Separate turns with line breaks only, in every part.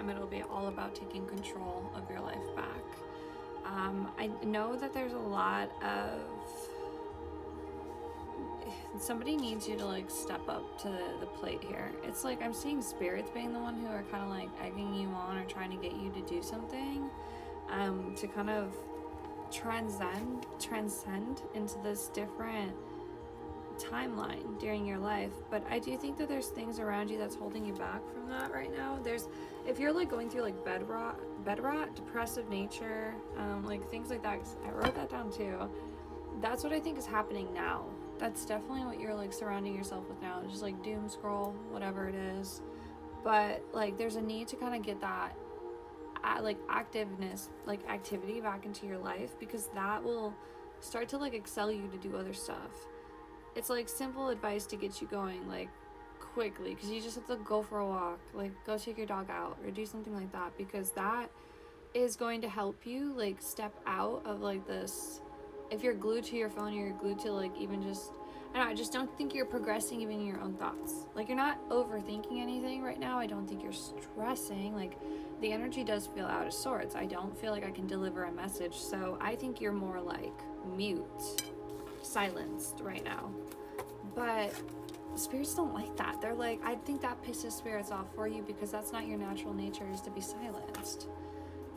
time it'll be all about taking control of your life back. I know that there's a lot of, somebody needs you to like step up to the plate here. It's like I'm seeing spirits being the one who are kind of like egging you on or trying to get you to do something, to kind of transcend into this different timeline during your life. But I do think that there's things around you that's holding you back from that right now. If you're like going through like bed rot, depressive nature, like things like that, 'cause I wrote that down too. That's what I think is happening now. That's definitely what you're like surrounding yourself with now. It's just like doom scroll, whatever it is. But like there's a need to kind of get that like activity back into your life, because that will start to like excel you to do other stuff. It's like simple advice to get you going like quickly, because you just have to go for a walk, like go take your dog out or do something like that, because that is going to help you like step out of like this. If you're glued to your phone, you're glued to like even just, I just don't think you're progressing even in your own thoughts. Like you're not overthinking anything right now. I don't think you're stressing. Like the energy does feel out of sorts. I don't feel like I can deliver a message. So I think you're more like mute, silenced right now. But spirits don't like that. They're like, I think that pisses spirits off for you, because that's not your natural nature, is to be silenced.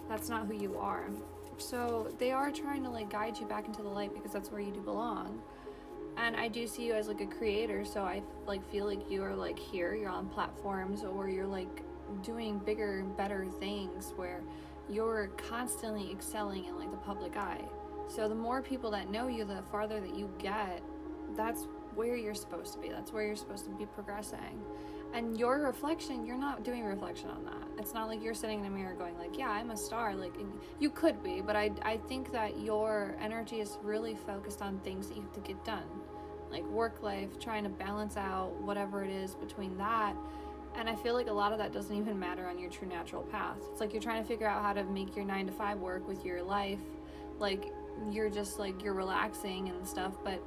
That's not who you are. So they are trying to like guide you back into the light, because that's where you do belong. And I do see you as like a creator, so I like feel like you are like here, you're on platforms, or you're like doing bigger, better things where you're constantly excelling in like the public eye. So the more people that know you, the farther that you get. That's where you're supposed to be. That's where you're supposed to be progressing. And your reflection, you're not doing reflection on that. It's not like you're sitting in a mirror going like, yeah, I'm a star. Like you could be, but I think that your energy is really focused on things that you have to get done, like work life, trying to balance out whatever it is between that. And I feel like a lot of that doesn't even matter on your true natural path. It's like you're trying to figure out how to make your 9 to 5 work with your life. Like you're just like, you're relaxing and stuff, but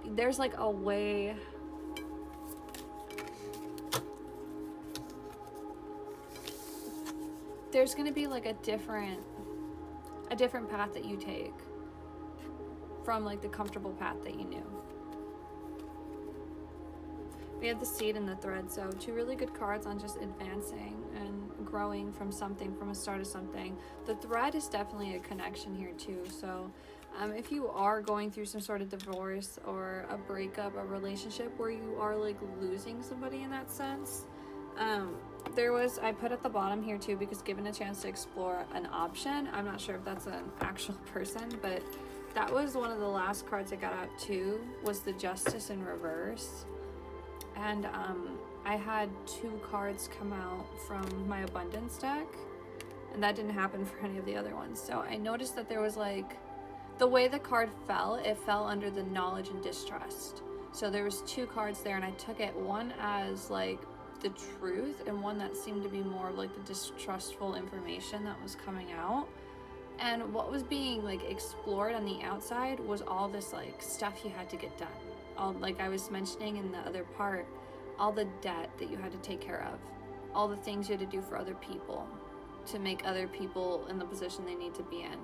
there's like a way. There's going to be like a different path that you take from like the comfortable path that you knew. We have the seed and the thread, so 2 really good cards on just advancing and growing from something, from a start of something. The thread is definitely a connection here too. So if you are going through some sort of divorce or a breakup, a relationship where you are like losing somebody in that sense, I put at the bottom here too, because given a chance to explore an option, I'm not sure if that's an actual person, but that was one of the last cards I got out too, was the Justice in reverse. And I had 2 cards come out from my abundance deck, and that didn't happen for any of the other ones. So I noticed that there was like, the way the card fell, it fell under the knowledge and distrust. So there was 2 cards there, and I took it, one as like the truth, and one that seemed to be more like the distrustful information that was coming out. And what was being like explored on the outside was all this like stuff you had to get done. All, like I was mentioning in the other part, all the debt that you had to take care of, all the things you had to do for other people to make other people in the position they need to be in.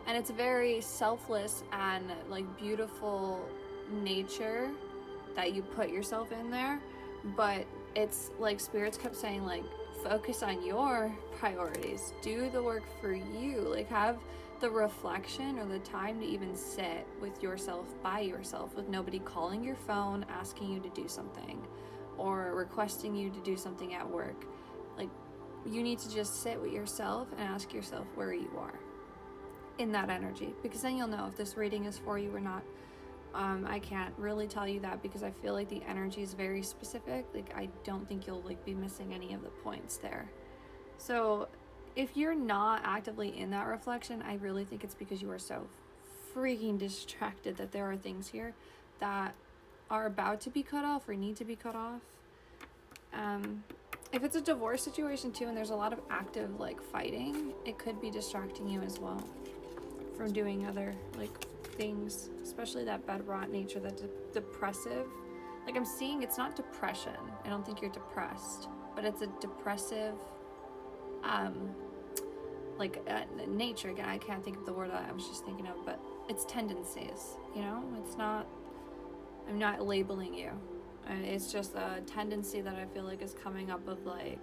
And it's very selfless and like beautiful nature that you put yourself in there, but it's like spirits kept saying like, focus on your priorities, do the work for you, like have the reflection or the time to even sit with yourself, by yourself, with nobody calling your phone asking you to do something or requesting you to do something at work. Like you need to just sit with yourself and ask yourself where you are in that energy, because then you'll know if this reading is for you or not. I can't really tell you that, because I feel like the energy is very specific. Like I don't think you'll like be missing any of the points there. So if you're not actively in that reflection, I really think it's because you are so freaking distracted that there are things here that are about to be cut off or need to be cut off. If it's a divorce situation too, and there's a lot of active like fighting, it could be distracting you as well from doing other like things, especially that bed rot nature, that depressive. Like I'm seeing, it's not depression. I don't think you're depressed, but it's a depressive like nature, again, I can't think of the word that I was just thinking of, but it's tendencies, you know? It's not, I'm not labeling you. It's just a tendency that I feel like is coming up of like,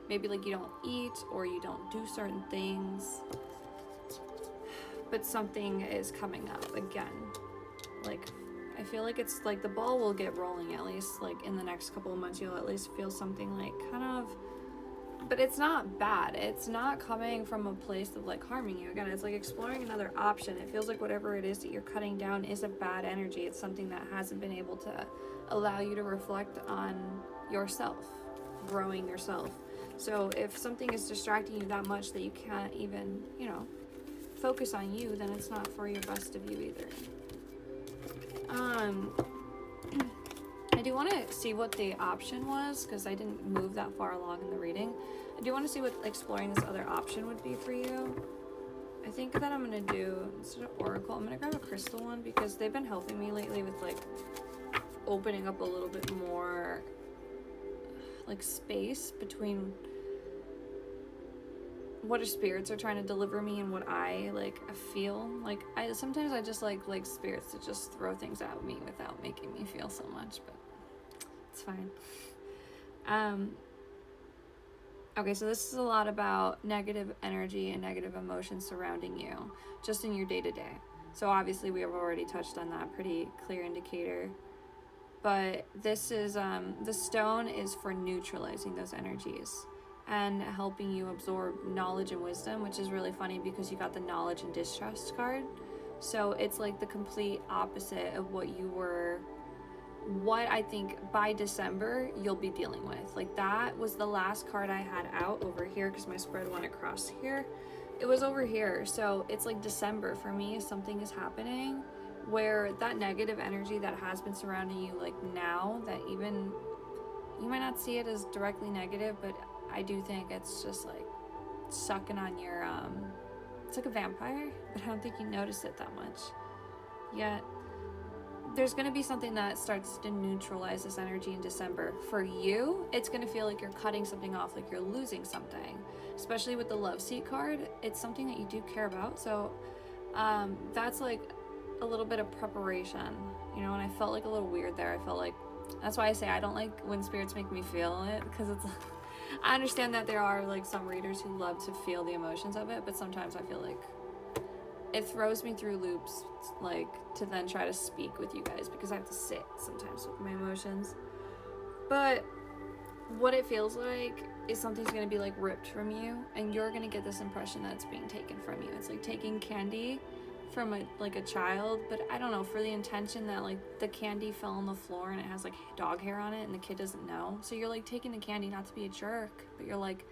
maybe like you don't eat or you don't do certain things, but something is coming up again. Like, I feel like it's like the ball will get rolling, at least like in the next couple of months. You'll at least feel something like kind of, but it's not bad. It's not coming from a place of like harming you. Again, it's like exploring another option. It feels like whatever it is that you're cutting down is a bad energy. It's something that hasn't been able to allow you to reflect on yourself, growing yourself. So if something is distracting you that much that you can't even, you know, focus on you, then it's not for your best of you either. I do want to see what the option was, because I didn't move that far along in the reading. I do want to see what exploring this other option would be for you. I think that I'm going to do, instead of oracle, I'm going to grab a crystal one, because they've been helping me lately with like opening up a little bit more like space between what our spirits are trying to deliver me and what I like feel. Like sometimes I just like spirits to just throw things at me without making me feel so much, but it's fine. Okay, so this is a lot about negative energy and negative emotions surrounding you just in your day-to-day. So obviously we have already touched on that, pretty clear indicator. But this is the stone is for neutralizing those energies and helping you absorb knowledge and wisdom, which is really funny because you got the knowledge and distrust card. So it's like the complete opposite of what I think by December you'll be dealing with. Like that was the last card I had out over here, because my spread went across here. It was over here. So it's like December for me, something is happening where that negative energy that has been surrounding you like now, that even you might not see it as directly negative, but I do think it's just like sucking on your it's like a vampire, but I don't think you notice it that much yet. There's going to be something that starts to neutralize this energy in December. For you, it's going to feel like you're cutting something off, like you're losing something, especially with the love seat card. It's something that you do care about, so that's like a little bit of preparation, you know. And I felt like a little weird there. I felt like, that's why I say I don't like when spirits make me feel it, because it's I understand that there are like some readers who love to feel the emotions of it, but sometimes I feel like it throws me through loops, like to then try to speak with you guys, because I have to sit sometimes with my emotions. But what it feels like is something's going to be like ripped from you, and you're going to get this impression that it's being taken from you. It's like taking candy from a child, but I don't know, for the intention that like the candy fell on the floor and it has like dog hair on it and the kid doesn't know. So you're like taking the candy not to be a jerk, but you're like,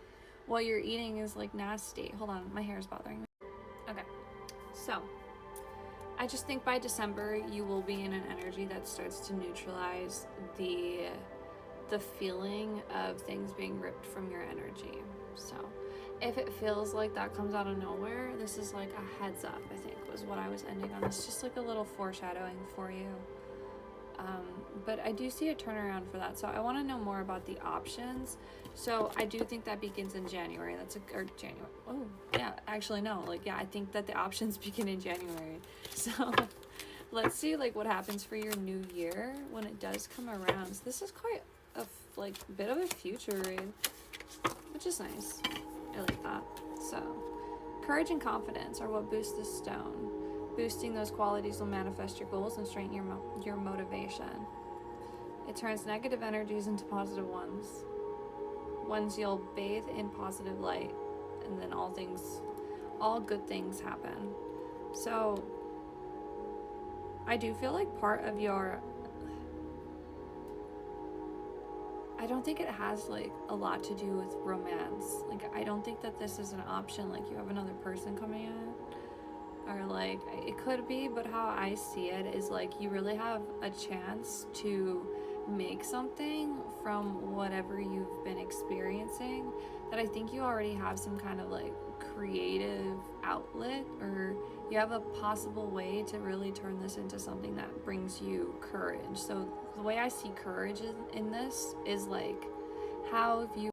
what you're eating is like nasty. Hold on, my hair is bothering me. Okay, so I just think by December you will be in an energy that starts to neutralize the feeling of things being ripped from your energy. So if it feels like that comes out of nowhere, this is like a heads up, I think was what I was ending on. It's just like a little foreshadowing for you. But I do see a turnaround for that. So I want to know more about the options. So I do think that begins in January. Or January. Oh, yeah, actually no. Like, yeah, I think that the options begin in January. So let's see like what happens for your new year when it does come around. So this is quite a like bit of a future read, which is nice. I like that. So courage and confidence are what boost this stone. Boosting those qualities will manifest your goals and strengthen your motivation. It turns negative energies into positive ones. Ones you'll bathe in positive light, and then all good things happen. So I do feel like part of your, I don't think it has like a lot to do with romance. Like I don't think that this is an option, like you have another person coming in. Or like it could be, but how I see it is like you really have a chance to make something from whatever you've been experiencing, that I think you already have some kind of like creative outlet, or you have a possible way to really turn this into something that brings you courage. So the way I see courage in this is like, how have you